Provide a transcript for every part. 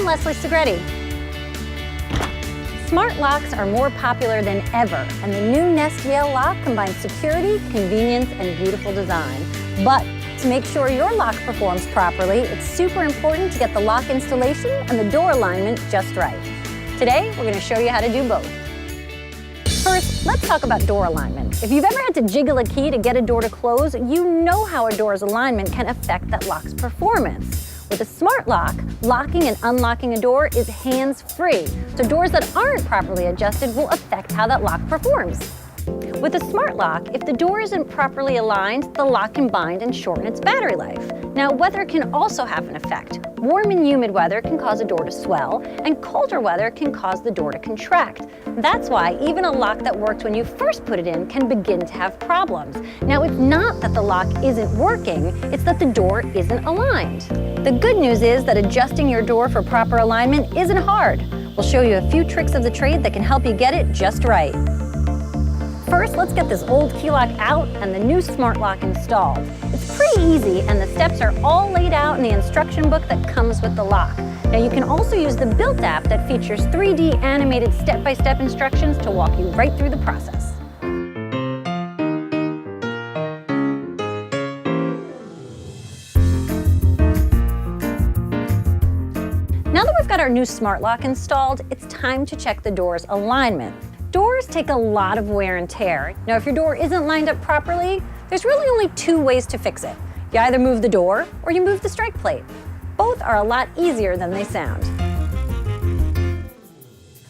Leslie Segrete. Smart locks are more popular than ever, and the new Nest Yale Lock combines security, convenience, and beautiful design. But to make sure your lock performs properly, it's super important to get the lock installation and the door alignment just right. Today, we're going to show you how to do both. First, let's talk about door alignment. If you've ever had to jiggle a key to get a door to close, you know how a door's alignment can affect that lock's performance. With a smart lock, locking and unlocking a door is hands-free, so doors that aren't properly adjusted will affect how that lock performs. With a smart lock, if the door isn't properly aligned, the lock can bind and shorten its battery life. Now, weather can also have an effect. Warm and humid weather can cause a door to swell, and colder weather can cause the door to contract. That's why even a lock that worked when you first put it in can begin to have problems. Now, it's not that the lock isn't working, it's that the door isn't aligned. The good news is that adjusting your door for proper alignment isn't hard. We'll show you a few tricks of the trade that can help you get it just right. First, let's get this old key lock out and the new smart lock installed. It's pretty easy, and the steps are all laid out in the instruction book that comes with the lock. Now, you can also use the Built app that features 3D animated step-by-step instructions to walk you right through the process. Now that we've got our new smart lock installed, it's time to check the door's alignment. Doors take a lot of wear and tear. Now, if your door isn't lined up properly, there's really only two ways to fix it. You either move the door or you move the strike plate. Both are a lot easier than they sound.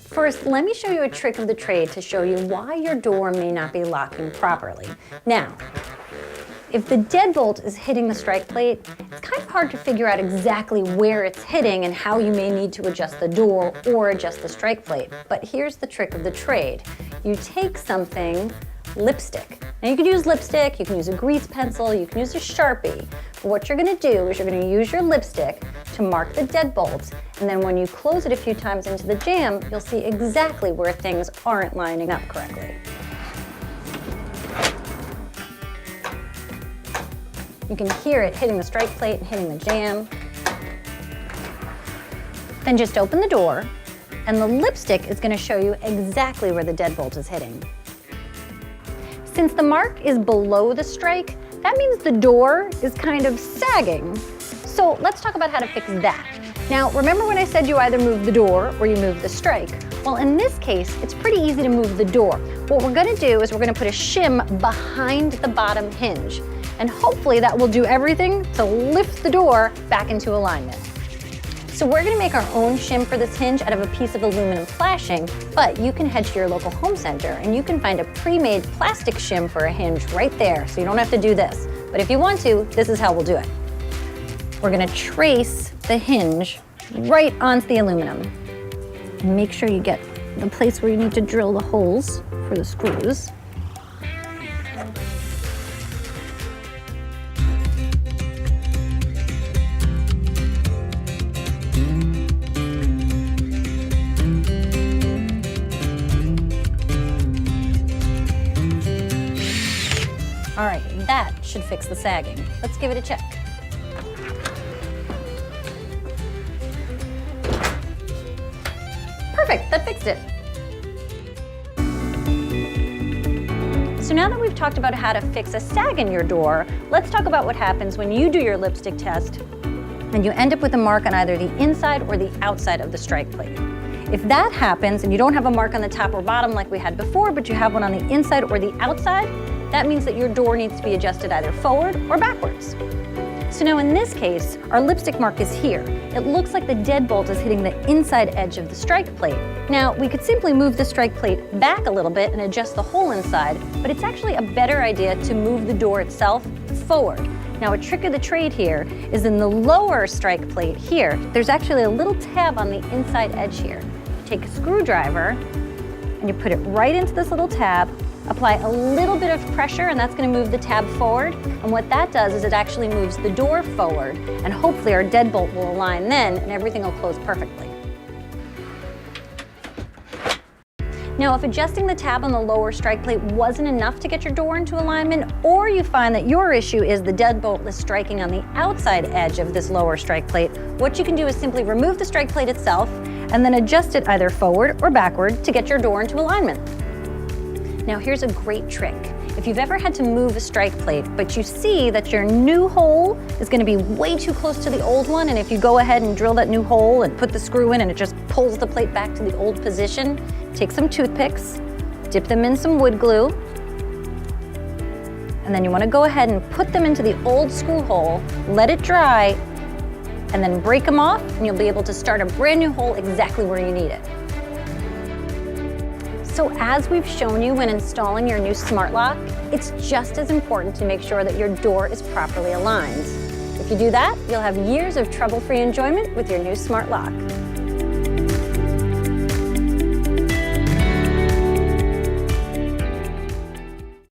First, let me show you a trick of the trade to show you why your door may not be locking properly. Now, if the deadbolt is hitting the strike plate, it's kind of hard to figure out exactly where it's hitting and how you may need to adjust the door or adjust the strike plate. But here's the trick of the trade. You take something, lipstick. Now, you could use lipstick, you can use a grease pencil, you can use a Sharpie. But what you're going to do is you're going to use your lipstick to mark the deadbolt, and then when you close it a few times into the jamb, you'll see exactly where things aren't lining up correctly. You can hear it hitting the strike plate and hitting the jamb. Then just open the door, and the lipstick is going to show you exactly where the deadbolt is hitting. Since the mark is below the strike, that means the door is kind of sagging. So let's talk about how to fix that. Now, remember when I said you either move the door or you move the strike? Well, in this case, it's pretty easy to move the door. What we're going to do is we're going to put a shim behind the bottom hinge. And hopefully that will do everything to lift the door back into alignment. So we're going to make our own shim for this hinge out of a piece of aluminum flashing, but you can head to your local home center and you can find a pre-made plastic shim for a hinge right there, so you don't have to do this. But if you want to, this is how we'll do it. We're going to trace the hinge right onto the aluminum. And make sure you get the place where you need to drill the holes for the screws. All right, that should fix the sagging. Let's give it a check. Perfect, that fixed it. So now that we've talked about how to fix a sag in your door, let's talk about what happens when you do your lipstick test and you end up with a mark on either the inside or the outside of the strike plate. If that happens and you don't have a mark on the top or bottom like we had before, but you have one on the inside or the outside, that means that your door needs to be adjusted either forward or backwards. So now in this case, our lipstick mark is here. It looks like the deadbolt is hitting the inside edge of the strike plate. Now, we could simply move the strike plate back a little bit and adjust the hole inside, but it's actually a better idea to move the door itself forward. Now, a trick of the trade here is in the lower strike plate here, there's actually a little tab on the inside edge here. You take a screwdriver and you put it right into this little tab, apply a little bit of pressure, and that's going to move the tab forward. And what that does is it actually moves the door forward, and hopefully our deadbolt will align then and everything will close perfectly. Now, if adjusting the tab on the lower strike plate wasn't enough to get your door into alignment, or you find that your issue is the deadbolt is striking on the outside edge of this lower strike plate, what you can do is simply remove the strike plate itself and then adjust it either forward or backward to get your door into alignment. Now, here's a great trick. If you've ever had to move a strike plate, but you see that your new hole is going to be way too close to the old one, and if you go ahead and drill that new hole and put the screw in and it just pulls the plate back to the old position, take some toothpicks, dip them in some wood glue, and then you want to go ahead and put them into the old screw hole, let it dry, and then break them off, and you'll be able to start a brand new hole exactly where you need it. So as we've shown you when installing your new smart lock, it's just as important to make sure that your door is properly aligned. If you do that, you'll have years of trouble-free enjoyment with your new smart lock.